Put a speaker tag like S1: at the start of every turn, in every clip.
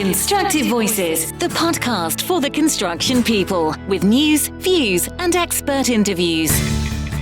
S1: Constructive Voices, the podcast for the construction people, with news, views, and expert interviews.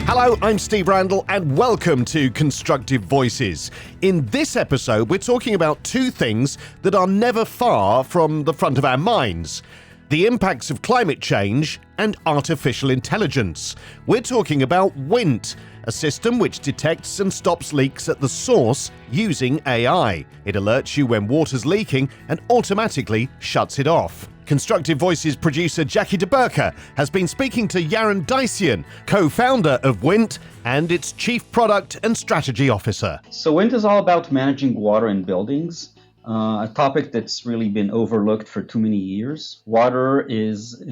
S2: Hello, I'm Steve Randall, and welcome to Constructive Voices. In this episode, we're talking about two things that are never far from the front of our minds: the impacts of climate change and artificial intelligence. We're talking about WINT, a system which detects and stops leaks at the source using AI. It alerts you when water's leaking and automatically shuts it off. Constructive Voices producer Jackie DeBurka has been speaking to Yaron Dycian, co-founder of WINT and its Chief Product and Strategy Officer.
S3: So WINT is all about managing water in buildings, a topic that's really been overlooked for too many years. Water is,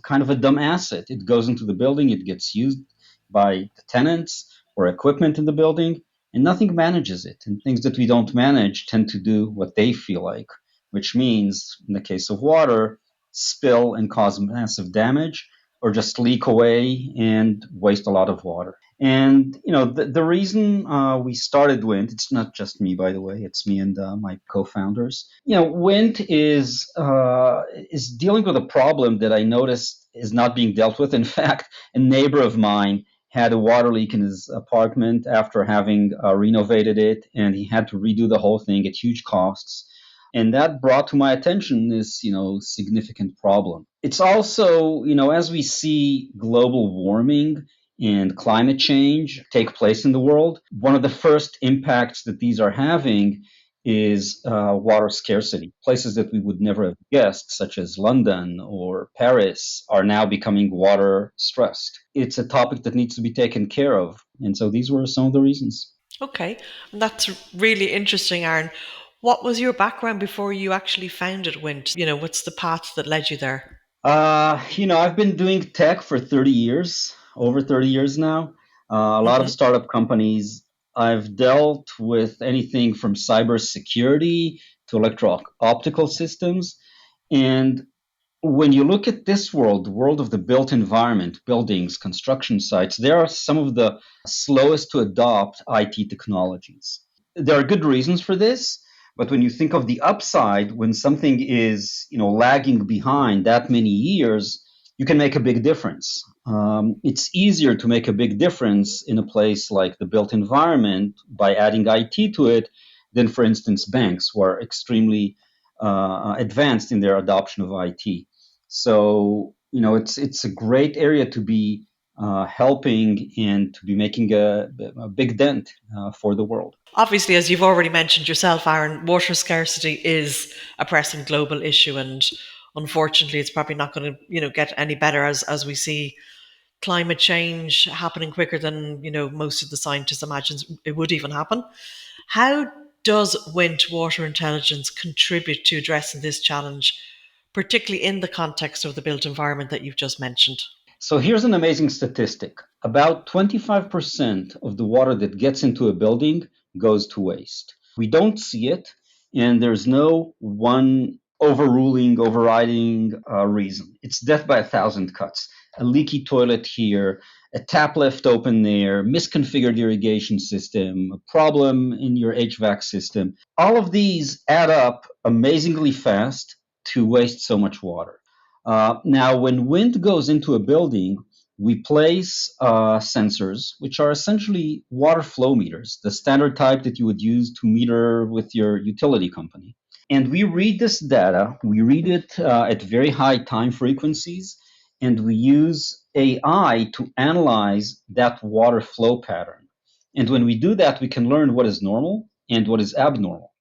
S3: kind of a dumb asset. It goes into the building, it gets used by the tenants or equipment in the building, and nothing manages it. And things that we don't manage tend to do what they feel like, which means, in the case of water, spill and cause massive damage, or just leak away and waste a lot of water. And, the reason we started WINT, it's not just me, by the way, it's me and my co-founders. WINT is dealing with a problem that I noticed is not being dealt with. In fact, a neighbor of mine had a water leak in his apartment after having renovated it, and he had to redo the whole thing at huge costs. And that brought to my attention this, significant problem. It's also, as we see global warming and climate change take place in the world, one of the first impacts that these are having is water scarcity. Places that we would never have guessed, such as London or Paris, are now becoming water stressed. It's a topic that needs to be taken care of. And so these were some of the reasons.
S4: Okay, that's really interesting, Aaron. What was your background before you actually founded WINT? What's the path that led you there?
S3: I've been doing tech for 30 years, over 30 years now. A lot of startup companies. I've dealt with anything from cybersecurity to electro-optical systems. And when you look at this world, the world of the built environment, buildings, construction sites, there are some of the slowest to adopt IT technologies. There are good reasons for this. But when you think of the upside, when something is, lagging behind that many years, you can make a big difference. It's easier to make a big difference in a place like the built environment by adding IT to it than, for instance, banks who are extremely advanced in their adoption of IT. So, it's a great area to be helping and to be making a big dent for the world.
S4: Obviously, as you've already mentioned yourself, Aaron, water scarcity is a pressing global issue, and unfortunately, it's probably not going to, get any better as we see climate change happening quicker than most of the scientists imagine it would even happen. How does WINT Water Intelligence contribute to addressing this challenge, particularly in the context of the built environment that you've just mentioned?
S3: So here's an amazing statistic. About 25% of the water that gets into a building goes to waste. We don't see it, and there's no one overriding reason. It's death by 1,000 cuts. A leaky toilet here, a tap left open there, misconfigured irrigation system, a problem in your HVAC system. All of these add up amazingly fast to waste so much water. Now, when WINT goes into a building, we place sensors, which are essentially water flow meters, the standard type that you would use to meter with your utility company. And we read this data, we read it at very high time frequencies, and we use AI to analyze that water flow pattern. And when we do that, we can learn what is normal and what is abnormal.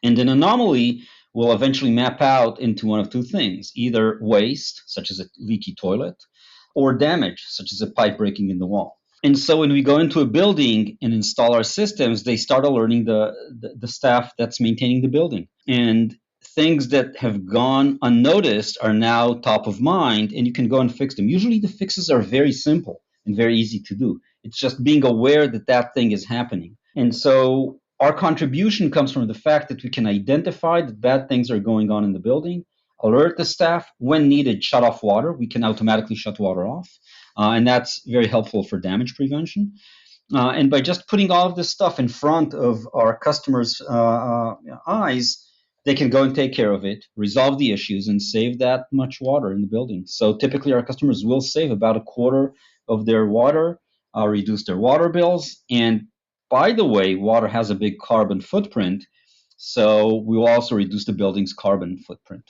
S3: And an anomaly will eventually map out into one of two things, either waste, such as a leaky toilet, or damage, such as a pipe breaking in the wall. And so when we go into a building and install our systems, they start alerting the staff that's maintaining the building. And things that have gone unnoticed are now top of mind, and you can go and fix them. Usually the fixes are very simple and very easy to do. It's just being aware that that thing is happening. And so our contribution comes from the fact that we can identify that bad things are going on in the building, alert the staff, when needed, shut off water. We can automatically shut water off. And that's very helpful for damage prevention. And by just putting all of this stuff in front of our customers' eyes, they can go and take care of it, resolve the issues, and save that much water in the building. So typically, our customers will save about a quarter of their water, reduce their water bills. And by the way, water has a big carbon footprint. So we will also reduce the building's carbon footprint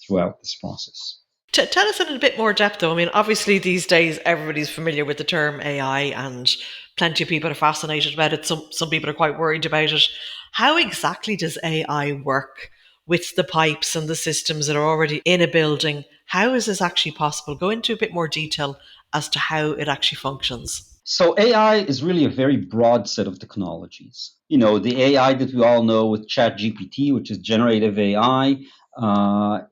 S3: throughout this process.
S4: Tell us in a bit more depth, though. I mean, obviously, these days, everybody's familiar with the term AI, and plenty of people are fascinated about it. Some people are quite worried about it. How exactly does AI work with the pipes and the systems that are already in a building? How is this actually possible? Go into a bit more detail as to how it actually functions.
S3: So AI is really a very broad set of technologies. The AI that we all know with ChatGPT, which is generative AI,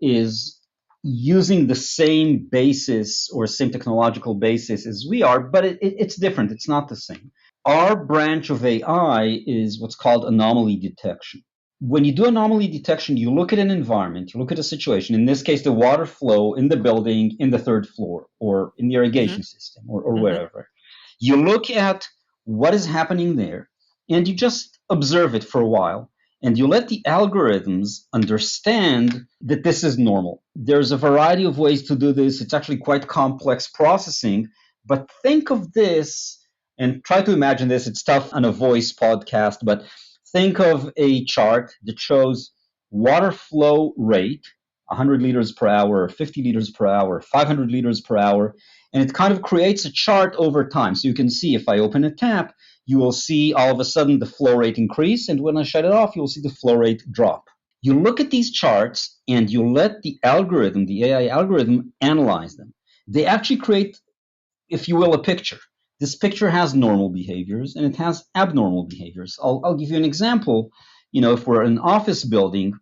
S3: is using the same basis or same technological basis as we are, but it's different. It's not the same. Our branch of AI is what's called anomaly detection. When you do anomaly detection, you look at an environment, you look at a situation, in this case, the water flow in the building, in the third floor, or in the irrigation system, or wherever. You look at what is happening there, and you just observe it for a while, and you let the algorithms understand that this is normal. There's a variety of ways to do this. It's actually quite complex processing, but think of this and try to imagine this. It's tough on a voice podcast, but think of a chart that shows water flow rate, 100 liters per hour, 50 liters per hour, 500 liters per hour, and it kind of creates a chart over time. So you can see if I open a tap, you will see all of a sudden the flow rate increase, and when I shut it off, you'll see the flow rate drop. You look at these charts and you let the algorithm, the AI algorithm, analyze them. They actually create, if you will, a picture. This picture has normal behaviors and it has abnormal behaviors. I'll give you an example. If we're in an office building,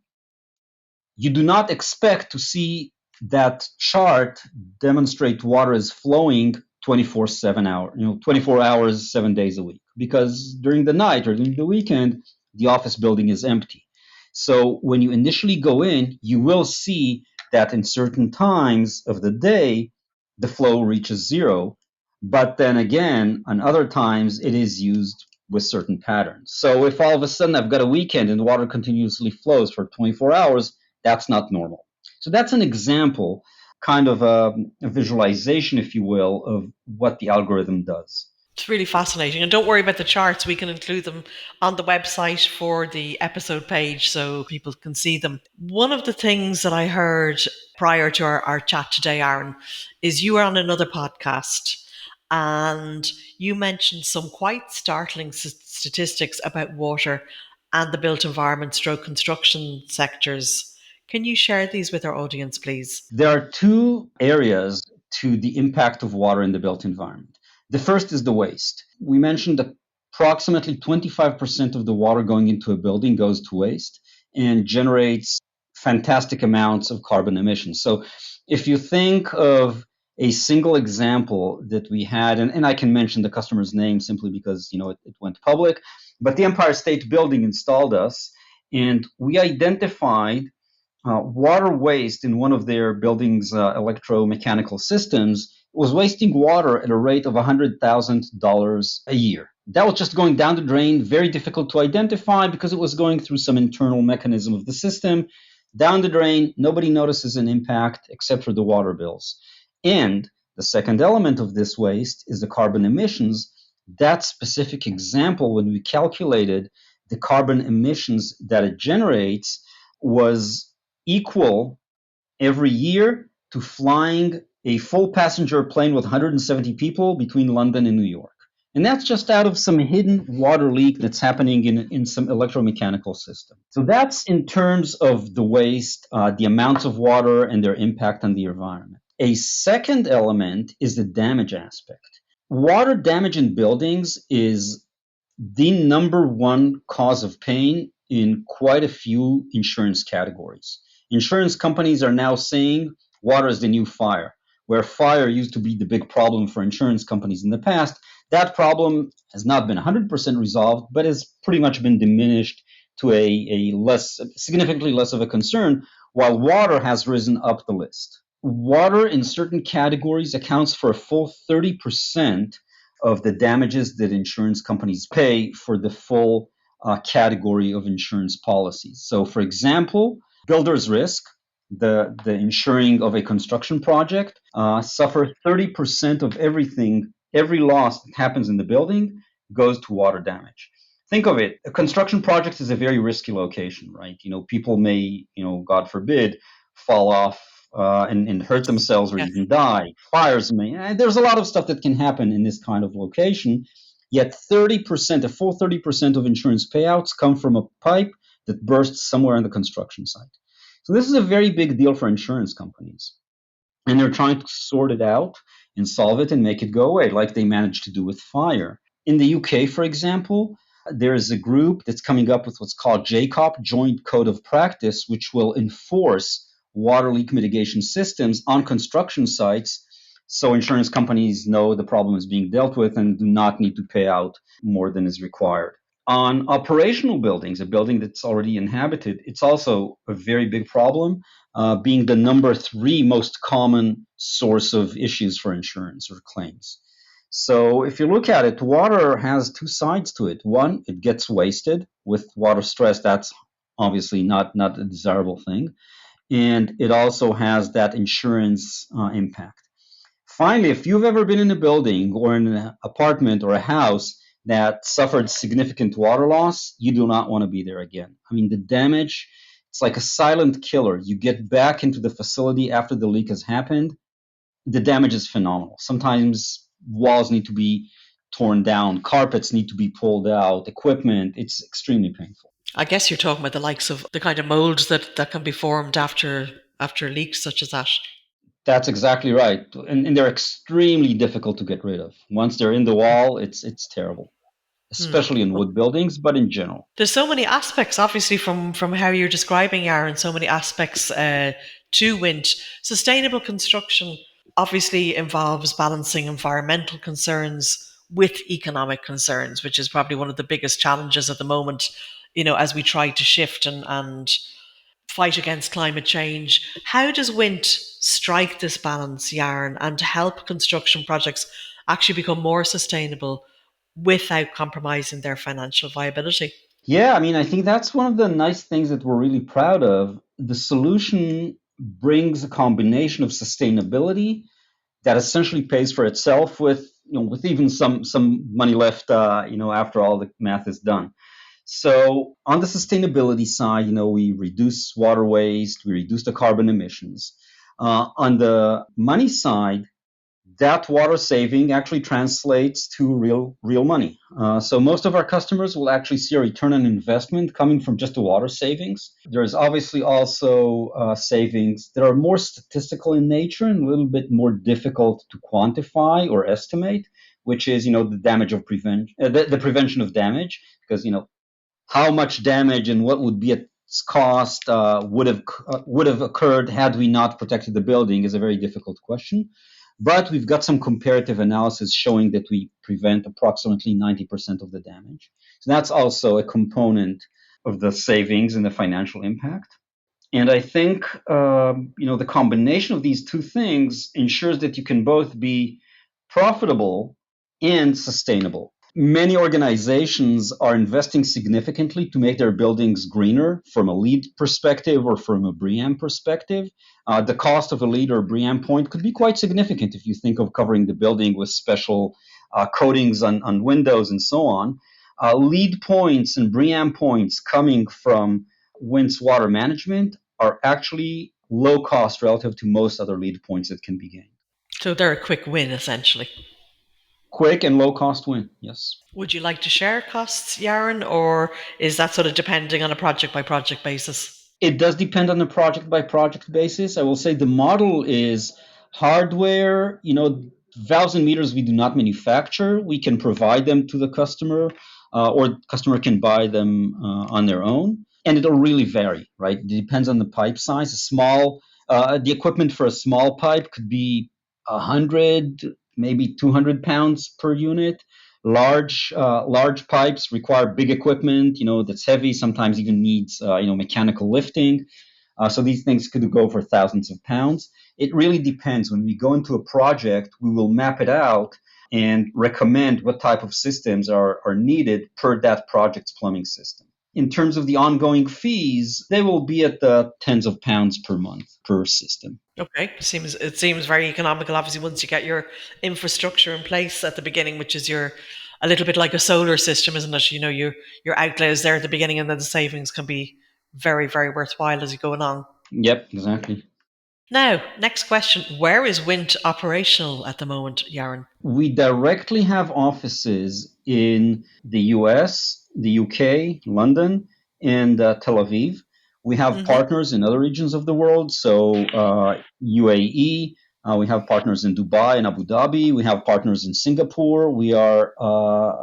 S3: you do not expect to see that chart demonstrate water is flowing 24 hours, 7 days a week, because during the night or during the weekend, the office building is empty. So when you initially go in, you will see that in certain times of the day, the flow reaches zero. But then again, on other times, it is used with certain patterns. So if all of a sudden I've got a weekend and the water continuously flows for 24 hours, that's not normal. So that's an example, kind of a visualization, if you will, of what the algorithm does.
S4: It's really fascinating. And don't worry about the charts. We can include them on the website for the episode page so people can see them. One of the things that I heard prior to our chat today, Aaron, is you were on another podcast and you mentioned some quite startling statistics about water and the built environment stroke construction sectors. Can you share these with our audience, please?
S3: There are two areas to the impact of water in the built environment. The first is the waste. We mentioned that approximately 25% of the water going into a building goes to waste and generates fantastic amounts of carbon emissions. So if you think of a single example that we had, and I can mention the customer's name simply because it went public, but the Empire State Building installed us, and we identified water waste in one of their buildings' electromechanical systems was wasting water at a rate of $100,000 a year. That was just going down the drain, very difficult to identify because it was going through some internal mechanism of the system. Down the drain, nobody notices an impact except for the water bills. And the second element of this waste is the carbon emissions. That specific example, when we calculated the carbon emissions that it generates, was equal every year to flying a full passenger plane with 170 people between London and New York. And that's just out of some hidden water leak that's happening in some electromechanical system. So that's in terms of the waste, the amounts of water and their impact on the environment. A second element is the damage aspect. Water damage in buildings is the number one cause of pain in quite a few insurance categories. Insurance companies are now saying water is the new fire, where fire used to be the big problem for insurance companies in the past. That problem has not been 100% resolved, but has pretty much been diminished to a significantly less of a concern, while water has risen up the list. Water in certain categories accounts for a full 30% of the damages that insurance companies pay for the full category of insurance policies. So, for example, Builder's risk, the insuring of a construction project, suffer 30% of everything, every loss that happens in the building goes to water damage. Think of it, a construction project is a very risky location, right? People may, God forbid, fall off and hurt themselves or
S4: Yes.
S3: even die. Fires may, there's a lot of stuff that can happen in this kind of location. Yet 30%, a full 30% of insurance payouts come from a pipe that bursts somewhere on the construction site. So this is a very big deal for insurance companies. And they're trying to sort it out and solve it and make it go away, like they managed to do with fire. In the UK, for example, there is a group that's coming up with what's called JCOP, Joint Code of Practice, which will enforce water leak mitigation systems on construction sites so insurance companies know the problem is being dealt with and do not need to pay out more than is required. On operational buildings, a building that's already inhabited, it's also a very big problem, being the number 3 most common source of issues for insurance or claims. So if you look at it, water has 2 sides to it. One, it gets wasted. With water stress, that's obviously not a desirable thing. And it also has that insurance impact. Finally, if you've ever been in a building or in an apartment or a house that suffered significant water loss, you do not want to be there again. I mean, the damage, it's like a silent killer. You get back into the facility after the leak has happened, the damage is phenomenal. Sometimes walls need to be torn down, carpets need to be pulled out, equipment, it's extremely painful.
S4: I guess you're talking about the likes of the kind of molds that can be formed after leaks such as that.
S3: That's exactly right. And they're extremely difficult to get rid of. Once they're in the wall, it's terrible, especially in
S4: Well,
S3: wood buildings, but in general.
S4: there's so many aspects, obviously, from how you're describing, Yaron, so many aspects to WINT. Sustainable construction obviously involves balancing environmental concerns with economic concerns, which is probably one of the biggest challenges at the moment, as we try to shift and fight against climate change. How does WINT strike this balance, Yaron, and help construction projects actually become more sustainable without compromising their financial viability?
S3: Yeah, I mean, I think that's one of the nice things that we're really proud of. The solution brings a combination of sustainability that essentially pays for itself with even some money left, after all the math is done. So on the sustainability side, we reduce water waste, we reduce the carbon emissions. On the money side, that water saving actually translates to real money. So most of our customers will actually see a return on investment coming from just the water savings. There's obviously also savings that are more statistical in nature and a little bit more difficult to quantify or estimate, which is the damage of the prevention of damage, because how much damage and what would be its cost would have occurred had we not protected the building is a very difficult question. But we've got some comparative analysis showing that we prevent approximately 90% of the damage. So that's also a component of the savings and the financial impact. And I think the combination of these two things ensures that you can both be profitable and sustainable. Many organizations are investing significantly to make their buildings greener from a LEED perspective or from a BREEAM perspective. The cost of a LEED or BREEAM point could be quite significant if you think of covering the building with special coatings on windows and so on. LEED points and BREEAM points coming from WINT's water management are actually low cost relative to most other LEED points that can be gained.
S4: So they're a quick win, essentially.
S3: Quick and low cost win, yes.
S4: Would you like to share costs, Yaron, or is that sort of depending on a project by project basis?
S3: It does depend on a project by project basis. I will say the model is hardware, valves and meters we do not manufacture. We can provide them to the customer, or the customer can buy them on their own. And it'll really vary, right? It depends on the pipe size. The equipment for a small pipe could be 100, maybe 200 pounds per unit. Large pipes require big equipment, that's heavy. Sometimes even needs, mechanical lifting. So these things could go for thousands of pounds. It really depends. When we go into a project, we will map it out and recommend what type of systems are needed per that project's plumbing system. In terms of the ongoing fees, they will be at the tens of pounds per month per system.
S4: Okay, it seems very economical. Obviously, once you get your infrastructure in place at the beginning, which is a little bit like a solar system, isn't it? Your outlay is there at the beginning, and then the savings can be very, very worthwhile as you go along.
S3: Yep, exactly.
S4: Now, next question: where is WINT operational at the moment, Yaron?
S3: We directly have offices in the US, the UK, London, and Tel Aviv. We have partners in other regions of the world, so UAE. We have partners in Dubai and Abu Dhabi. We have partners in Singapore. We are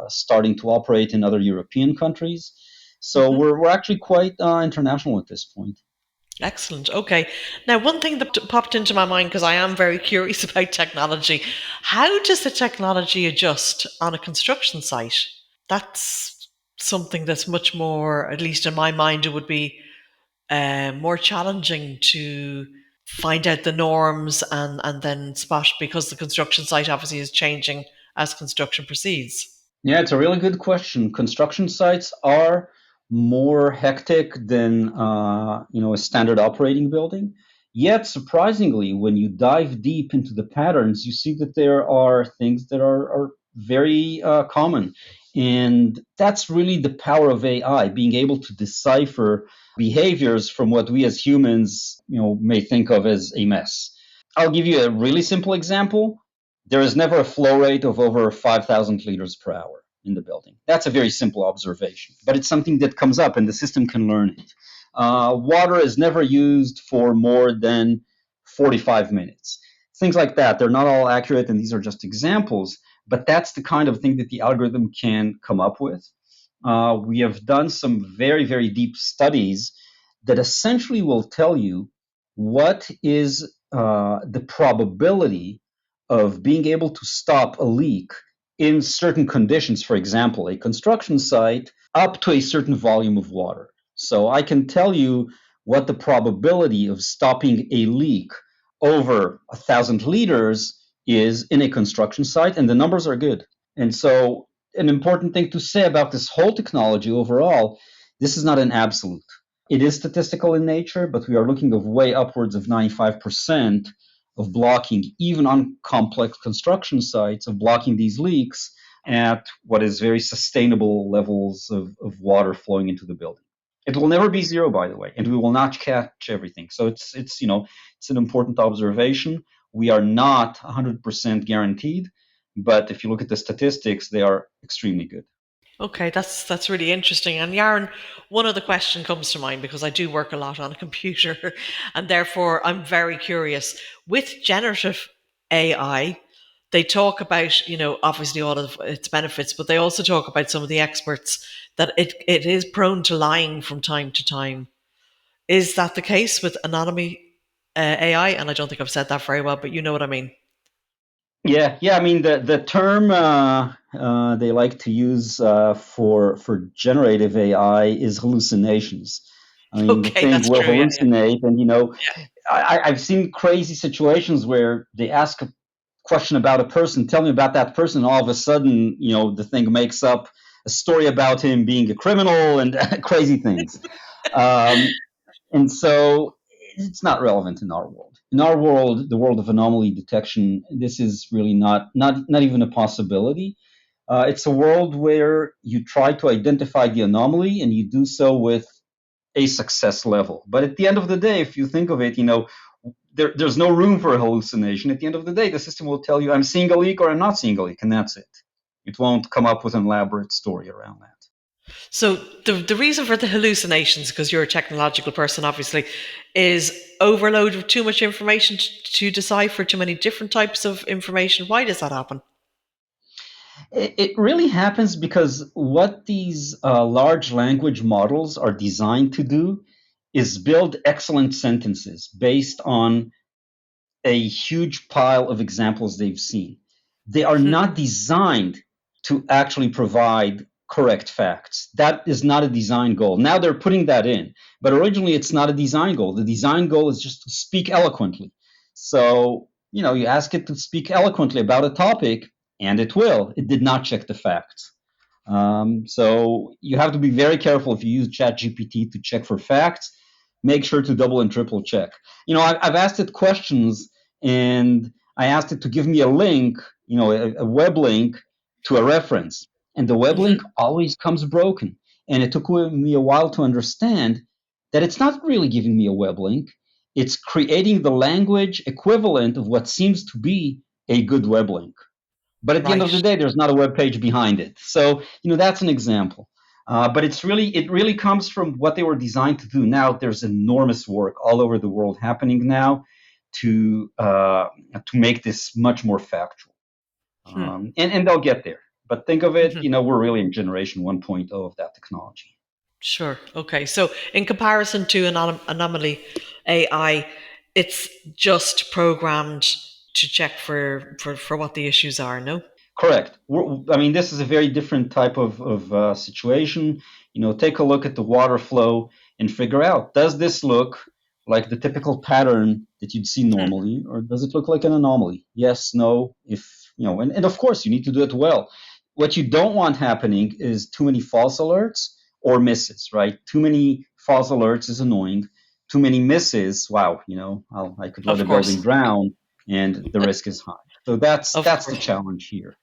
S3: starting to operate in other European countries. So we're actually quite international at this point.
S4: Excellent. Okay. Now, one thing that popped into my mind, because I am very curious about technology, how does the technology adjust on a construction site? That's something that's much more, at least in my mind, it would be more challenging to find out the norms and then spot, because the construction site obviously is changing as construction proceeds.
S3: Yeah, it's a really good question. Construction sites are more hectic than a standard operating building. Yet, surprisingly, when you dive deep into the patterns, you see that there are things that are very common. And that's really the power of AI, being able to decipher behaviors from what we as humans, may think of as a mess. I'll give you a really simple example. There is never a flow rate of over 5,000 liters per hour in the building. That's a very simple observation, but it's something that comes up and the system can learn it. Water is never used for more than 45 minutes. Things like that. They're not all accurate, and these are just examples, but that's the kind of thing that the algorithm can come up with. We have done some very, very deep studies that essentially will tell you what is the probability of being able to stop a leak in certain conditions. For example, a construction site up to a certain volume of water. So I can tell you what the probability of stopping a leak over 1,000 liters is in a construction site, and the numbers are good. And so an important thing to say about this whole technology overall, this is not an absolute. It is statistical in nature, but we are looking of way upwards of 95% of blocking, even on complex construction sites, of blocking these leaks at what is very sustainable levels of water flowing into the building. It will never be zero, by the way, and we will not catch everything. So it's an important observation. We are not 100% guaranteed, but if you look at the statistics, they are extremely good.
S4: Okay, that's really interesting. And Yaron, one other question comes to mind, because I do work a lot on a computer, and therefore I'm very curious. With generative AI, they talk about, obviously all of its benefits, but they also talk about, some of the experts, that it is prone to lying from time to time. Is that the case with anomaly AI? And I don't think I've said that very well, but you know what I mean.
S3: Yeah. I mean, the term they like to use for generative AI is hallucinations. I mean, the
S4: Okay,
S3: thing
S4: that's
S3: will
S4: true. Yeah,
S3: hallucinate, and I've seen crazy situations where they ask a question about a person, tell me about that person, and all of a sudden, the thing makes up a story about him being a criminal and crazy things. And so it's not relevant in our world. In our world, the world of anomaly detection, this is really not even a possibility. It's a world where you try to identify the anomaly and you do so with a success level. But at the end of the day, if you think of it, there's no room for a hallucination. At the end of the day, the system will tell you, I'm seeing a leak or I'm not seeing a leak, and that's it. It won't come up with an elaborate story around that.
S4: So the reason for the hallucinations, because you're a technological person, obviously, is overload of too much information to decipher too many different types of information. Why does that happen?
S3: It really happens because what these large language models are designed to do is build excellent sentences based on a huge pile of examples they've seen. They are not designed to actually provide correct facts. That is not a design goal. Now they're putting that in, but originally it's not a design goal. The design goal is just to speak eloquently. So, you ask it to speak eloquently about a topic, and it will. It did not check the facts. So you have to be very careful if you use ChatGPT to check for facts. Make sure to double and triple check. I've asked it questions, and I asked it to give me a link, a web link to a reference, and the web link
S4: Hmm.
S3: always comes broken. And it took me a while to understand that it's not really giving me a web link. It's creating the language equivalent of what seems to be a good web link. But at the end of the
S4: Right.
S3: day, there's not a web page behind it. So, that's an example. But it really comes from what they were designed to do. Now there's enormous work all over the world happening now to make this much more factual.
S4: Hmm.
S3: And they'll get there. But think of it,
S4: Hmm.
S3: we're really in generation 1.0 of that technology.
S4: Sure. Okay. So, in comparison to an anomaly AI, it's just programmed to check for what the issues are. No.
S3: Correct. I mean, this is a very different type of situation. Take a look at the water flow and figure out, does this look like the typical pattern that you'd see
S4: Hmm.
S3: normally, or does it look like an anomaly? Yes, no. And of course, you need to do it well. What you don't want happening is too many false alerts or misses, right? Too many false alerts is annoying. Too many misses, wow, I could let
S4: Of
S3: a building
S4: course.
S3: drown, and the risk is high. So that's
S4: Of
S3: that's the
S4: course.
S3: challenge here.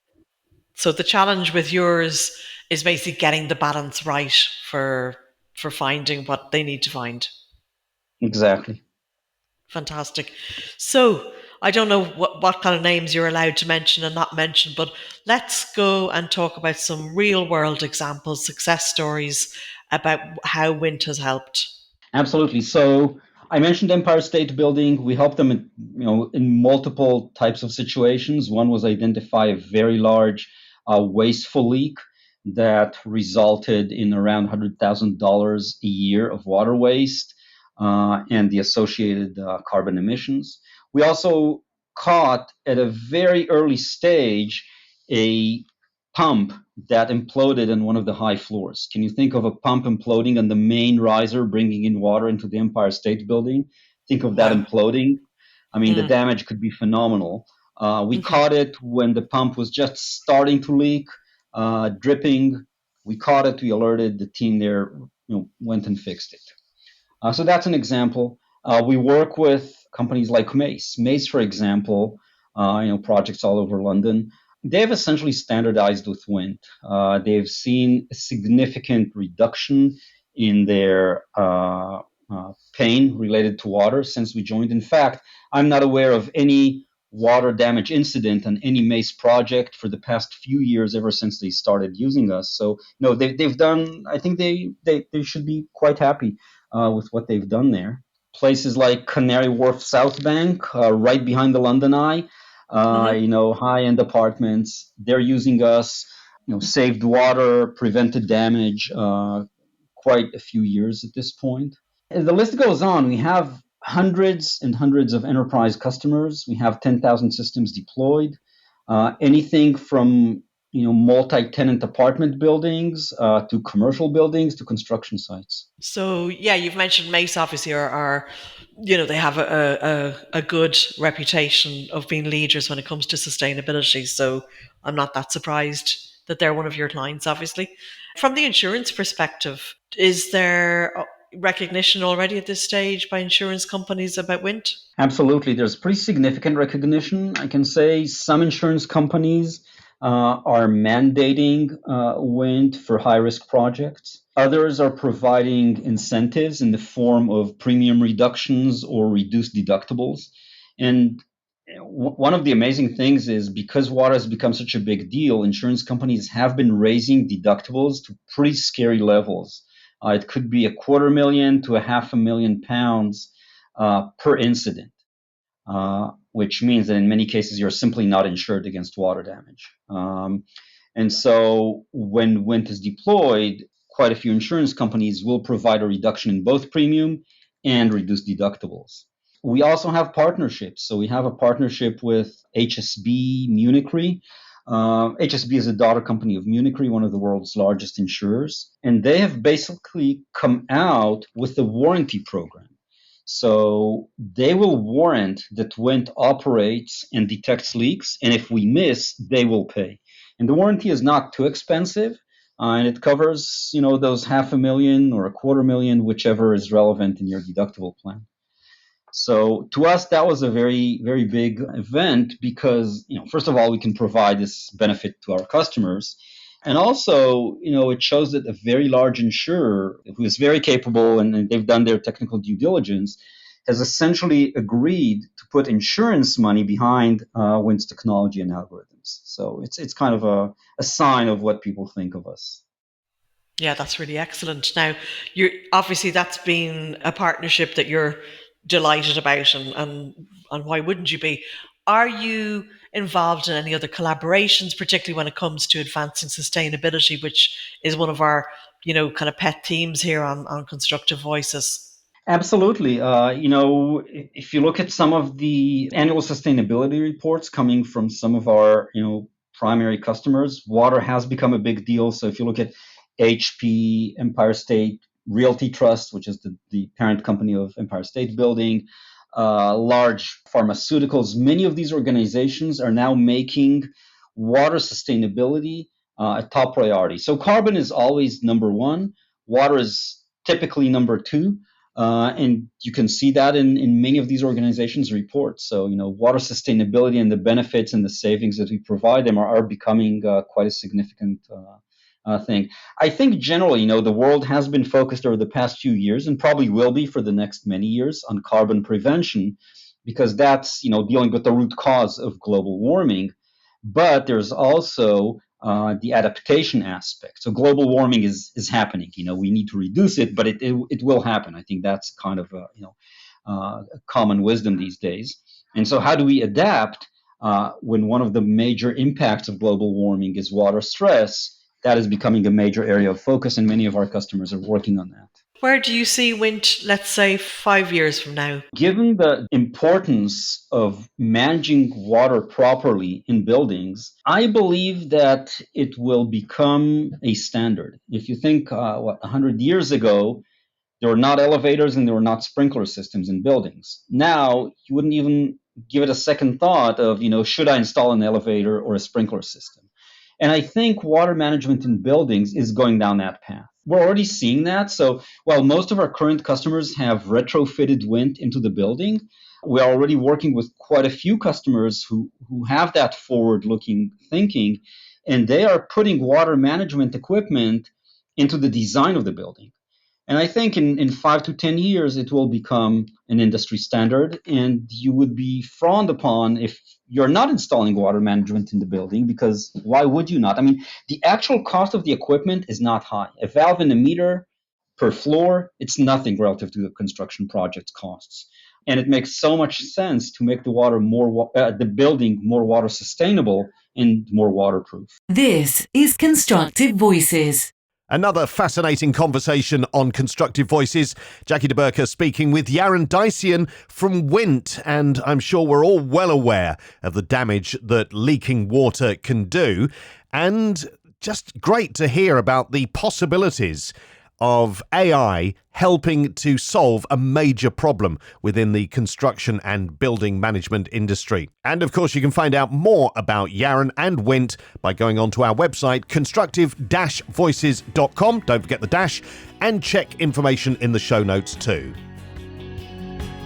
S4: So the challenge with yours is basically getting the balance right for finding what they need to find.
S3: Exactly.
S4: Fantastic. So I don't know what kind of names you're allowed to mention and not mention, but let's go and talk about some real world examples, success stories about how WINT has helped.
S3: Absolutely. So I mentioned Empire State Building. We helped them in multiple types of situations. One was identify a very large wasteful leak that resulted in around $100,000 a year of water waste and the associated carbon emissions. We also caught at a very early stage a pump that imploded in one of the high floors. Can you think of a pump imploding on the main riser, bringing in water into the Empire State Building? Think of that
S4: Wow.
S3: imploding. I mean, the
S4: Mm.
S3: damage could be phenomenal. We
S4: Hmm.
S3: caught it when the pump was just starting to leak, dripping. We caught it. We alerted the team there. Went and fixed it. So that's an example. We work with companies like Mace. Mace, for example, projects all over London. They've essentially standardized with WINT. They've seen a significant reduction in their pain related to water since we joined. In fact, I'm not aware of any water damage incident on any Mace project for the past few years, ever since they started using us. So, no, they've done. I think they should be quite happy with what they've done there. Places like Canary Wharf South Bank, right behind the London Eye,
S4: Hmm.
S3: high-end apartments. They're using us. Saved water, prevented damage. Quite a few years at this point. And the list goes on. We have hundreds and hundreds of enterprise customers. We have 10,000 systems deployed. Anything from multi-tenant apartment buildings to commercial buildings to construction sites.
S4: So yeah, you've mentioned Mace obviously are they have a good reputation of being leaders when it comes to sustainability. So I'm not that surprised that they're one of your clients, obviously. From the insurance perspective, is there recognition already at this stage by insurance companies about WINT?
S3: Absolutely. There's pretty significant recognition. I can say some insurance companies are mandating WINT for high risk projects. Others are providing incentives in the form of premium reductions or reduced deductibles. And one of the amazing things is because water has become such a big deal, insurance companies have been raising deductibles to pretty scary levels. It could be $250,000 to £500,000 per incident, which means that in many cases you're simply not insured against water damage. And so when WINT is deployed, quite a few insurance companies will provide a reduction in both premium and reduced deductibles. We also have partnerships. So we have a partnership with HSB Munich Re. HSB is a daughter company of Munich Re, one of the world's largest insurers. And they have basically come out with a warranty program. So they will warrant that WINT operates and detects leaks, and if we miss, they will pay. And the warranty is not too expensive. and it covers, those 500,000 or 250,000, whichever is relevant in your deductible plan. So to us, that was a very, very big event because, first of all, we can provide this benefit to our customers. And also, it shows that a very large insurer who is very capable and they've done their technical due diligence has essentially agreed to put insurance money behind WINT's technology and algorithms. So it's kind of a sign of what people think of us.
S4: Yeah, that's really excellent. Now, you're obviously that's been a partnership that you're delighted about, and why wouldn't you be? Are you involved in any other collaborations, particularly when it comes to advancing sustainability, which is one of our, kind of pet themes here on Constructive Voices?
S3: Absolutely. If you look at some of the annual sustainability reports coming from some of our, primary customers, water has become a big deal. So if you look at HP, Empire State Realty Trust, which is the parent company of Empire State Building, large pharmaceuticals, many of these organizations are now making water sustainability a top priority. So carbon is always number one. Water is typically number two. And you can see that in many of these organizations' reports. So, water sustainability and the benefits and the savings that we provide them are becoming quite a significant thing. I think generally, the world has been focused over the past few years and probably will be for the next many years on carbon prevention, because that's, dealing with the root cause of global warming. But there's also the adaptation aspect. So global warming is happening. We need to reduce it, but it will happen. I think that's kind of a common wisdom these days. And so how do we adapt when one of the major impacts of global warming is water stress? That is becoming a major area of focus, and many of our customers are working on that.
S4: Where do you see WINT, let's say, 5 years from now?
S3: Given the importance of managing water properly in buildings, I believe that it will become a standard. If you think, 100 years ago, there were not elevators and there were not sprinkler systems in buildings. Now, you wouldn't even give it a second thought of, should I install an elevator or a sprinkler system? And I think water management in buildings is going down that path. We're already seeing that. So while most of our current customers have retrofitted WINT into the building, we're already working with quite a few customers who have that forward-looking thinking, and they are putting water management equipment into the design of the building. And I think in 5 to 10 years, it will become an industry standard, and you would be frowned upon if you're not installing water management in the building, because why would you not? I mean, the actual cost of the equipment is not high. A valve and a meter per floor, it's nothing relative to the construction project's costs. And it makes so much sense to make the building more water sustainable and more waterproof.
S1: This is Constructive Voices.
S2: Another fascinating conversation on Constructive Voices. Jackie de Burker speaking with Yaron Dycian from WINT, and I'm sure we're all well aware of the damage that leaking water can do, and just great to hear about the possibilities of AI helping to solve a major problem within the construction and building management industry. And of course, you can find out more about Yaron and WINT by going onto our website, constructive-voices.com. Don't forget the dash, and check information in the show notes too.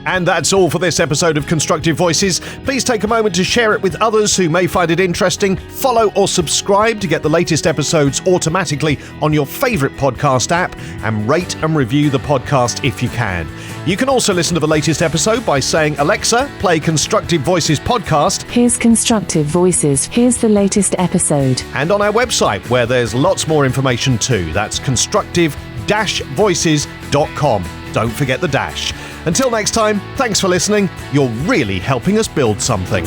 S2: And that's all for this episode of Constructive Voices. Please take a moment to share it with others who may find it interesting. Follow or subscribe to get the latest episodes automatically on your favourite podcast app, and rate and review the podcast if you can. You can also listen to the latest episode by saying, Alexa, play Constructive Voices podcast.
S5: Here's Constructive Voices. Here's the latest episode.
S2: And on our website, where there's lots more information too. That's constructive-voices.com. Don't forget the dash. Until next time, thanks for listening. You're really helping us build something.